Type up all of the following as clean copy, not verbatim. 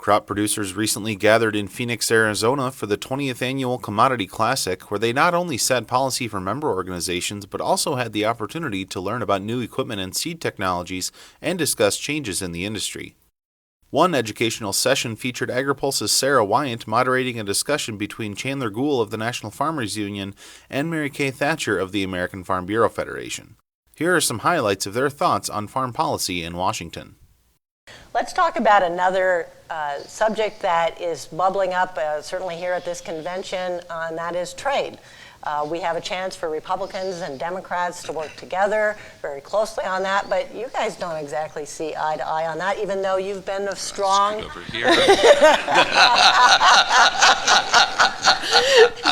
crop producers recently gathered in Phoenix, Arizona for the 20th Annual Commodity Classic, where they not only set policy for member organizations, but also had the opportunity to learn about new equipment and seed technologies and discuss changes in the industry. One educational session featured Agri-Pulse's Sara Wyant moderating a discussion between Chandler Goule of the National Farmers Union and Mary Kay Thatcher of the American Farm Bureau Federation. Here are some highlights of their thoughts on farm policy in Washington. Let's talk about another subject that is bubbling up, certainly here at this convention, and that is trade. We have a chance for Republicans and Democrats to work together very closely on that, but you guys don't exactly see eye to eye on that, even though you've been a strong... Over here.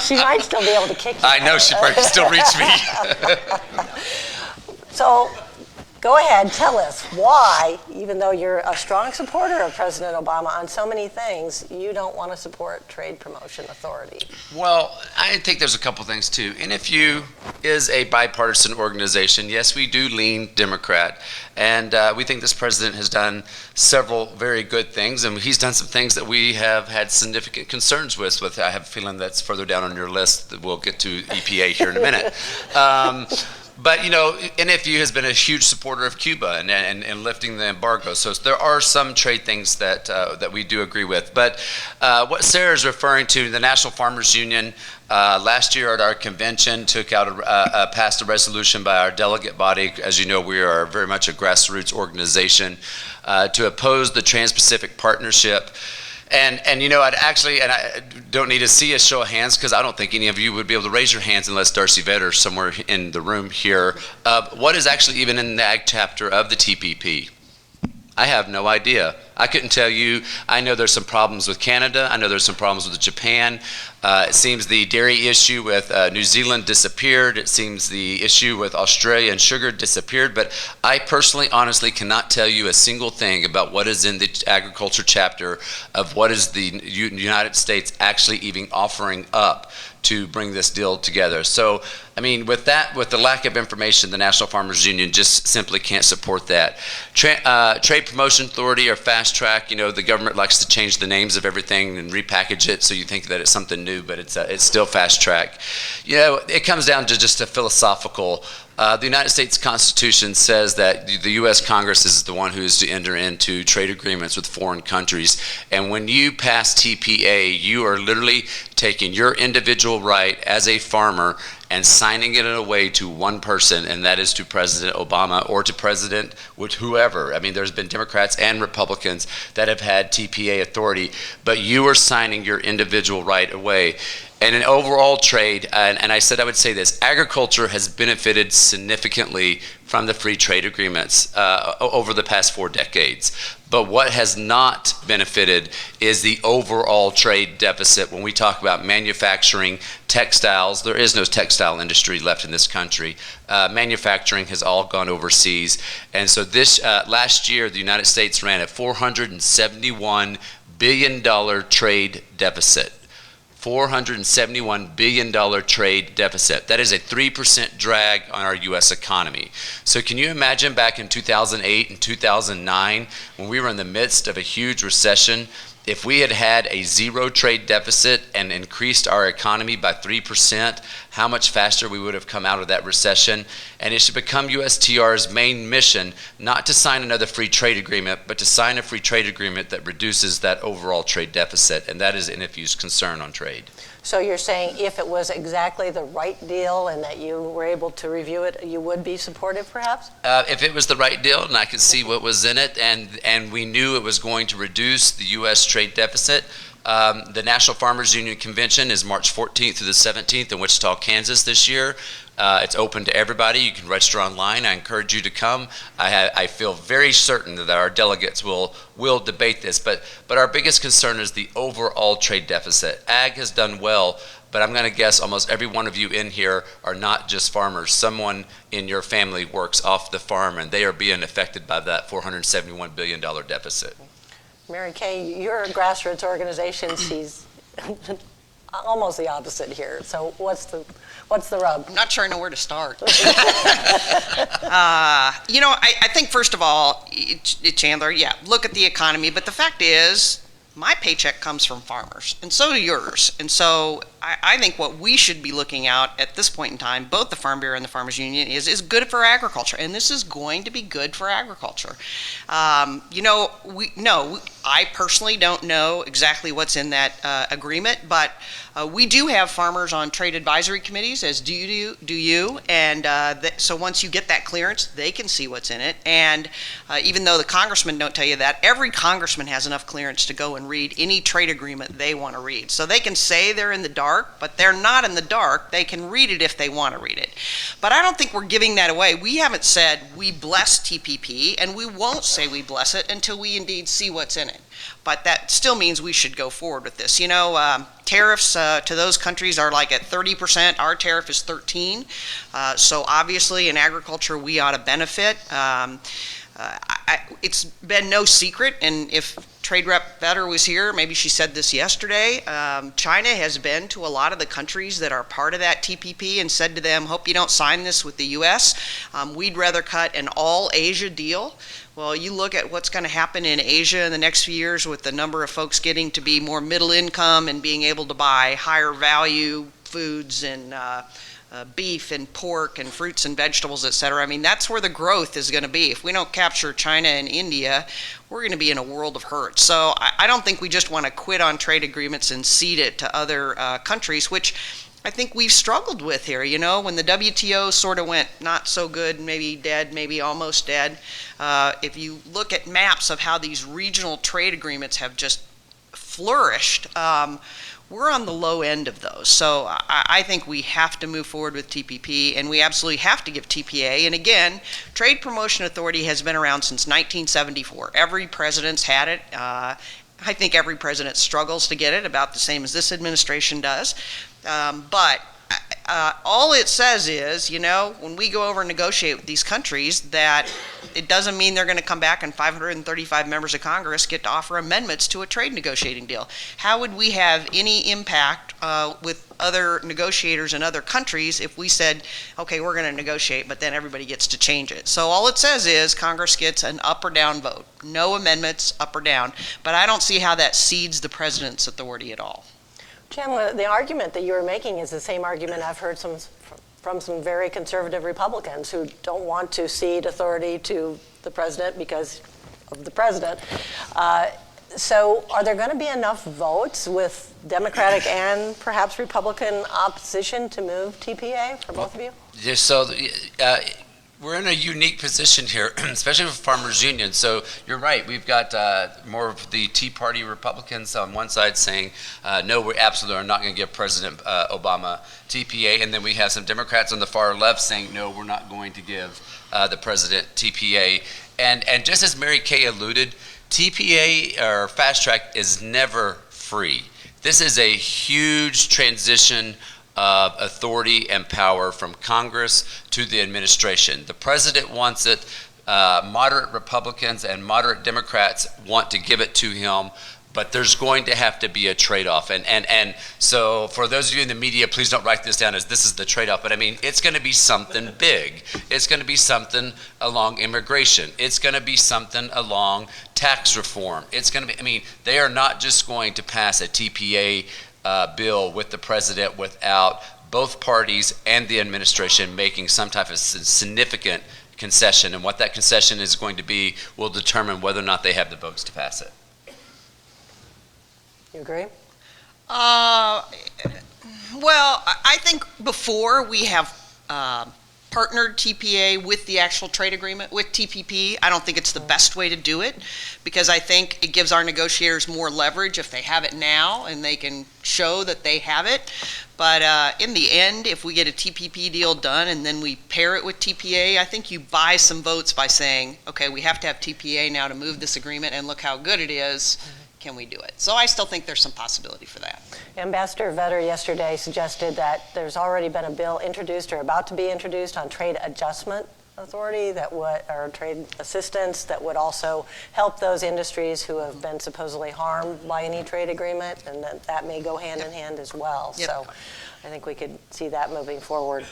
She might still be able to kick you. I know, she might still reach me. So, go ahead, tell us why, even though you're a strong supporter of President Obama on so many things, you don't want to support Trade Promotion Authority. Well, I think there's a couple things too. NFU is a bipartisan organization. Yes, we do lean Democrat, and we think this president has done several very good things, and he's done some things that we have had significant concerns with. I have a feeling that's further down on your list that we'll get to EPA here in a minute. But, you know, NFU has been a huge supporter of Cuba and lifting the embargo. So there are some trade things that we do agree with. But what Sara is referring to, the National Farmers Union, last year at our convention passed a resolution by our delegate body. As you know, we are very much a grassroots organization to oppose the Trans-Pacific Partnership. And you know, I don't need to see a show of hands because I don't think any of you would be able to raise your hands unless Darcy Vetter somewhere in the room here. What is actually even in the Ag chapter of the TPP? I have no idea. I couldn't tell you. I know there's some problems with Canada. I know there's some problems with Japan. It seems the dairy issue with New Zealand disappeared. It seems the issue with Australia and sugar disappeared. But I personally, honestly, cannot tell you a single thing about what is in the agriculture chapter of what is the United States actually even offering up to bring this deal together. So, I mean, with the lack of information, the National Farmers Union just simply can't support that. Trade Promotion Authority or Fast Track, you know, the government likes to change the names of everything and repackage it so you think that it's something new, but it's still Fast Track. You know, it comes down to just a philosophical. The United States Constitution says that the U.S. Congress is the one who is to enter into trade agreements with foreign countries. And when you pass TPA, you are literally taking your individual right as a farmer and signing it away to one person, and that is to President Obama or to President with whoever. I mean, there's been Democrats and Republicans that have had TPA authority, but you are signing your individual right away. And in overall trade, and I said I would say this, agriculture has benefited significantly from the free trade agreements over the past 4 decades. But what has not benefited is the overall trade deficit. When we talk about manufacturing, textiles, there is no textile industry left in this country. Manufacturing has all gone overseas. And so this last year, the United States ran a $471 billion trade deficit. $471 billion trade deficit. That is a 3% drag on our U.S. economy. So can you imagine back in 2008 and 2009 when we were in the midst of a huge recession, if we had had a zero trade deficit and increased our economy by 3%, how much faster we would have come out of that recession? And it should become USTR's main mission not to sign another free trade agreement, but to sign a free trade agreement that reduces that overall trade deficit, and that is NFU's concern on trade. So you're saying if it was exactly the right deal and that you were able to review it, you would be supportive perhaps? If it was the right deal and I could see what was in it and we knew it was going to reduce the U.S. trade deficit, the National Farmers Union Convention is March 14th through the 17th in Wichita, Kansas this year. It's open to everybody. You can register online. I encourage you to come. I feel very certain that our delegates will debate this, but our biggest concern is the overall trade deficit. Ag has done well, but I'm going to guess almost every one of you in here are not just farmers. Someone in your family works off the farm, and they are being affected by that $471 billion deficit. Mary Kay, your grassroots organization sees almost the opposite here. So what's the rub? I'm not sure I know where to start. I think first of all, Chandler, yeah, look at the economy. But the fact is, my paycheck comes from farmers, and so do yours. And so I think what we should be looking out at this point in time, both the Farm Bureau and the Farmers Union, is good for agriculture, and this is going to be good for agriculture. I personally don't know exactly what's in that agreement, but we do have farmers on trade advisory committees, as do you, and so once you get that clearance, they can see what's in it. And even though the congressmen don't tell you that, every congressman has enough clearance to go and read any trade agreement they want to read. So they can say they're in the dark, but they're not in the dark. They can read it if they want to read it. But I don't think we're giving that away. We haven't said we bless TPP, and we won't say we bless it until we indeed see what's in it. But that still means we should go forward with this. Tariffs to those countries are like at 30%. Our tariff is 13%. So obviously in agriculture we ought to benefit. It's been no secret, and if Trade Rep Vetter was here, maybe she said this yesterday, China has been to a lot of the countries that are part of that TPP and said to them, hope you don't sign this with the U.S. We'd rather cut an all-Asia deal. Well, you look at what's going to happen in Asia in the next few years with the number of folks getting to be more middle income and being able to buy higher value foods and beef and pork and fruits and vegetables, et cetera. I mean, that's where the growth is going to be. If we don't capture China and India, we're going to be in a world of hurt. So I don't think we just want to quit on trade agreements and cede it to other countries, which I think we've struggled with here. When the WTO sort of went not so good, maybe dead, maybe almost dead, if you look at maps of how these regional trade agreements have just flourished, we're on the low end of those. So I think we have to move forward with TPP, and we absolutely have to give TPA. And again, Trade Promotion Authority has been around since 1974. Every president's had it. I think every president struggles to get it, about the same as this administration does. But all it says is, when we go over and negotiate with these countries, that it doesn't mean they're going to come back and 535 members of Congress get to offer amendments to a trade negotiating deal. How would we have any impact with other negotiators in other countries if we said, okay, we're going to negotiate, but then everybody gets to change it? So all it says is Congress gets an up or down vote. No amendments, up or down. But I don't see how that cedes the president's authority at all. Chandler, the argument that you were making is the same argument I've heard from some very conservative Republicans who don't want to cede authority to the president because of the president. So are there going to be enough votes with Democratic and perhaps Republican opposition to move TPA for both of you? Yeah, so we're in a unique position here, especially with Farmers Union. So you're right. We've got more of the Tea Party Republicans on one side saying, no, we absolutely are not going to give President Obama TPA. And then we have some Democrats on the far left saying, no, we're not going to give the president TPA. And just as Mary Kay alluded, TPA or fast track is never free. This is a huge transition of authority and power from Congress to the administration. The president wants it. Moderate Republicans and moderate Democrats want to give it to him, but there's going to have to be a trade-off. And so for those of you in the media, please don't write this down as this is the trade-off, but I mean, it's going to be something big. It's going to be something along immigration. It's going to be something along tax reform. It's going to be, I mean, they are not just going to pass a TPA bill with the president without both parties and the administration making some type of significant concession, and what that concession is going to be will determine whether or not they have the votes to pass it. You agree? Well, I think before we have partnered TPA with the actual trade agreement with TPP, I don't think it's the best way to do it, because I think it gives our negotiators more leverage if they have it now and they can show that they have it. But in the end, if we get a TPP deal done and then we pair it with TPA, I think you buy some votes by saying, okay, we have to have TPA now to move this agreement, and look how good it is. Can we do it? So I still think there's some possibility for that. Ambassador Vetter yesterday suggested that there's already been a bill introduced or about to be introduced on trade adjustment authority that would, or trade assistance that would also help those industries who have been supposedly harmed by any trade agreement, and that may go hand in hand as well. So I think we could see that moving forward.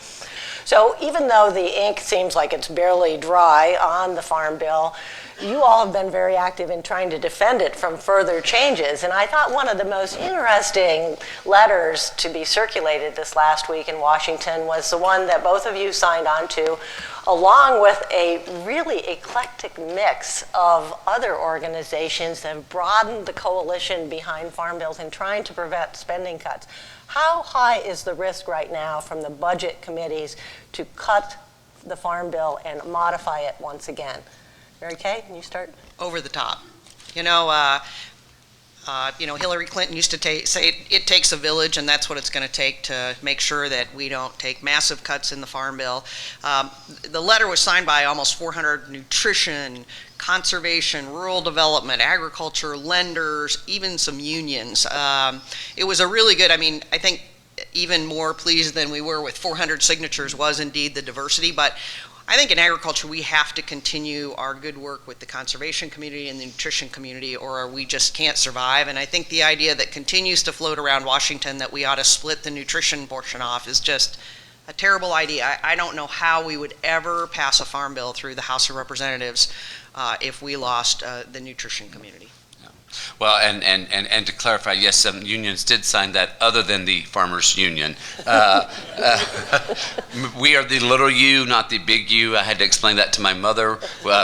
So even though the ink seems like it's barely dry on the Farm Bill, you all have been very active in trying to defend it from further changes. And I thought one of the most interesting letters to be circulated this last week in Washington was the one that both of you signed on to, along with a really eclectic mix of other organizations that have broadened the coalition behind farm bills and trying to prevent spending cuts. How high is the risk right now from the budget committees to cut the Farm Bill and modify it once again? Mary Kay, can you start? Over the top. Hillary Clinton used to say it takes a village, and that's what it's going to take to make sure that we don't take massive cuts in the Farm Bill. The letter was signed by almost 400 nutrition, conservation, rural development, agriculture, lenders, even some unions. It was a really good, I think even more pleased than we were with 400 signatures was indeed the diversity, but I think in agriculture we have to continue our good work with the conservation community and the nutrition community, or we just can't survive. And I think the idea that continues to float around Washington that we ought to split the nutrition portion off is just a terrible idea. I don't know how we would ever pass a farm bill through the House of Representatives if we lost the nutrition community. Well, and to clarify, yes, some unions did sign that other than the Farmers Union. We are the little U, not the big U. I had to explain that to my mother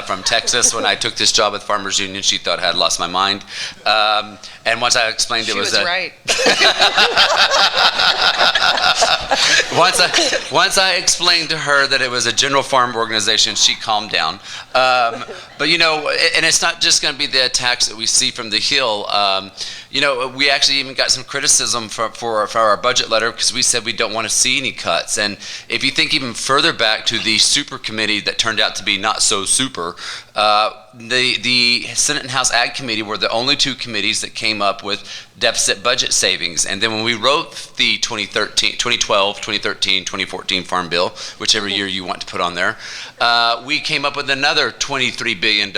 from Texas when I took this job with Farmers Union. She thought I had lost my mind. And once I explained it was right. Once I explained to her that it was a general farm organization, she calmed down. But and it's not just going to be the attacks that we see from the Hill. We actually even got some criticism for our budget letter because we said we don't want to see any cuts. And if you think even further back to the super committee that turned out to be not so super, the Senate and House Ag Committee were the only two committees that came up with deficit budget savings. And then when we wrote the 2012, 2013, 2014 Farm Bill, whichever year you want to put on there, we came up with another $23 billion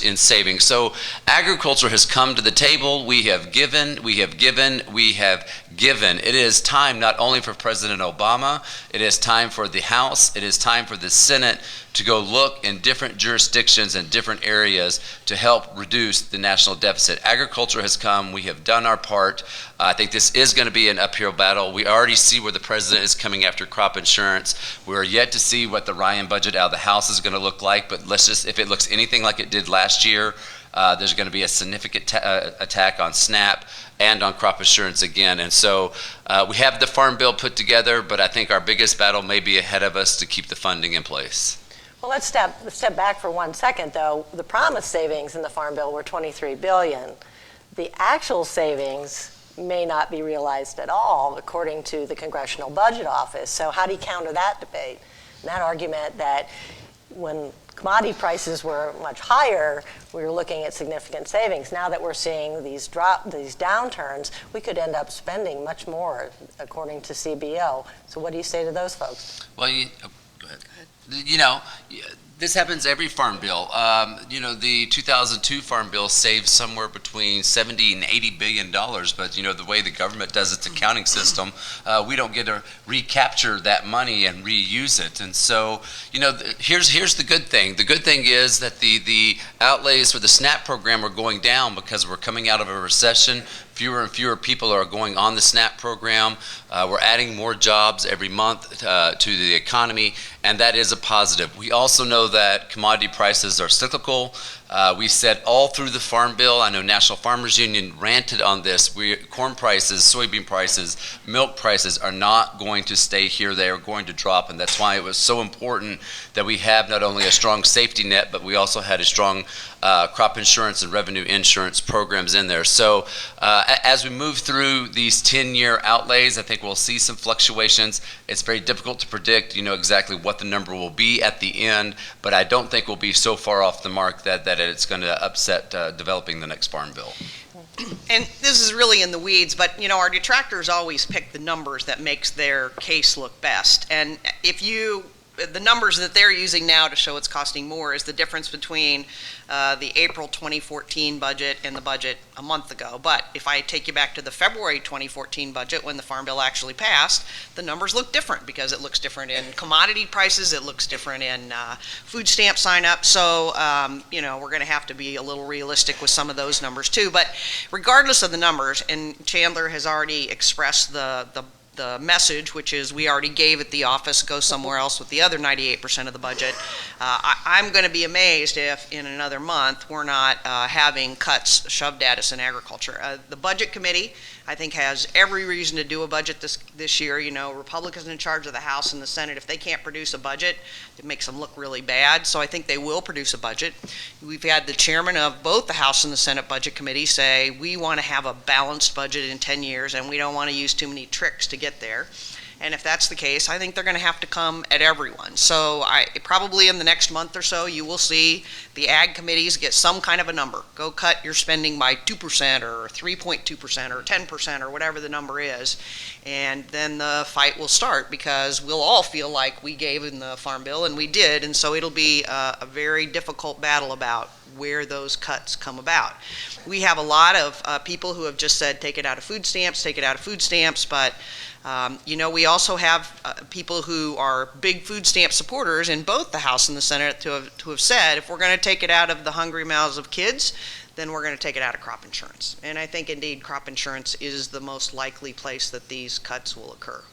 in savings. So agriculture has come to the table. We have given, we have given, we have given. It is time not only for President Obama, it is time for the House, it is time for the Senate to go look in different jurisdictions and different areas to help reduce the national deficit. Agriculture has come. We have done our part. I think this is going to be an uphill battle. We already see where the president is coming after crop insurance. We're yet to see what the Ryan budget out of the House is going to look like, but let's just, if it looks anything like it did last year, there's going to be a significant attack on SNAP and on crop insurance again. And so we have the Farm Bill put together, but I think our biggest battle may be ahead of us to keep the funding in place. Well, let's step back for 1 second, though. The promised savings in the Farm Bill were $23 billion. The actual savings may not be realized at all, according to the Congressional Budget Office. So how do you counter that debate? And that argument that when commodity prices were much higher, we were looking at significant savings. Now that we're seeing these downturns, we could end up spending much more, according to CBO. So what do you say to those folks? Well, go ahead. This happens every farm bill. The 2002 farm bill saved somewhere between 70 and 80 billion dollars, but the way the government does its accounting system, we don't get to recapture that money and reuse it. And so, here's the good thing. The good thing is that the outlays for the SNAP program are going down because we're coming out of a recession. Fewer and fewer people are going on the SNAP program. We're adding more jobs every month to the economy, and that is a positive. We also know that commodity prices are cyclical. We said all through the Farm Bill, I know National Farmers Union ranted on this, corn prices, soybean prices, milk prices are not going to stay here. They are going to drop, and that's why it was so important that we have not only a strong safety net, but we also had a strong crop insurance and revenue insurance programs in there. So as we move through these 10-year outlays, I think we'll see some fluctuations. It's very difficult to predict, exactly what the number will be at the end, but I don't think we'll be so far off the mark that it's going to upset developing the next Farm Bill. And this is really in the weeds, but our detractors always pick the numbers that makes their case look best. And if you the numbers that they're using now to show it's costing more is the difference between the April 2014 budget and the budget a month ago. But if I take you back to the February 2014 budget when the Farm Bill actually passed, the numbers look different because it looks different in commodity prices, it looks different in food stamp sign up. So, we're going to have to be a little realistic with some of those numbers too. But regardless of the numbers, and Chandler has already expressed the message, which is we already gave it the office, go somewhere else with the other 98% of the budget. I'm going to be amazed if in another month we're not having cuts shoved at us in agriculture. The Budget Committee, I think, has every reason to do a budget this year. Republicans in charge of the House and the Senate, if they can't produce a budget, it makes them look really bad. So I think they will produce a budget. We've had the chairman of both the House and the Senate Budget Committee say we want to have a balanced budget in 10 years and we don't want to use too many tricks to get there. And if that's the case, I think they're going to have to come at everyone. So probably in the next month or so, you will see the ag committees get some kind of a number. Go cut your spending by 2% or 3.2% or 10% or whatever the number is. And then the fight will start because we'll all feel like we gave in the Farm Bill, and we did. And so it'll be a very difficult battle about where those cuts come about. We have a lot of people who have just said, take it out of food stamps, take it out of food stamps, but we also have people who are big food stamp supporters in both the House and the Senate to have said, if we're going to take it out of the hungry mouths of kids, then we're going to take it out of crop insurance. And I think, indeed, crop insurance is the most likely place that these cuts will occur.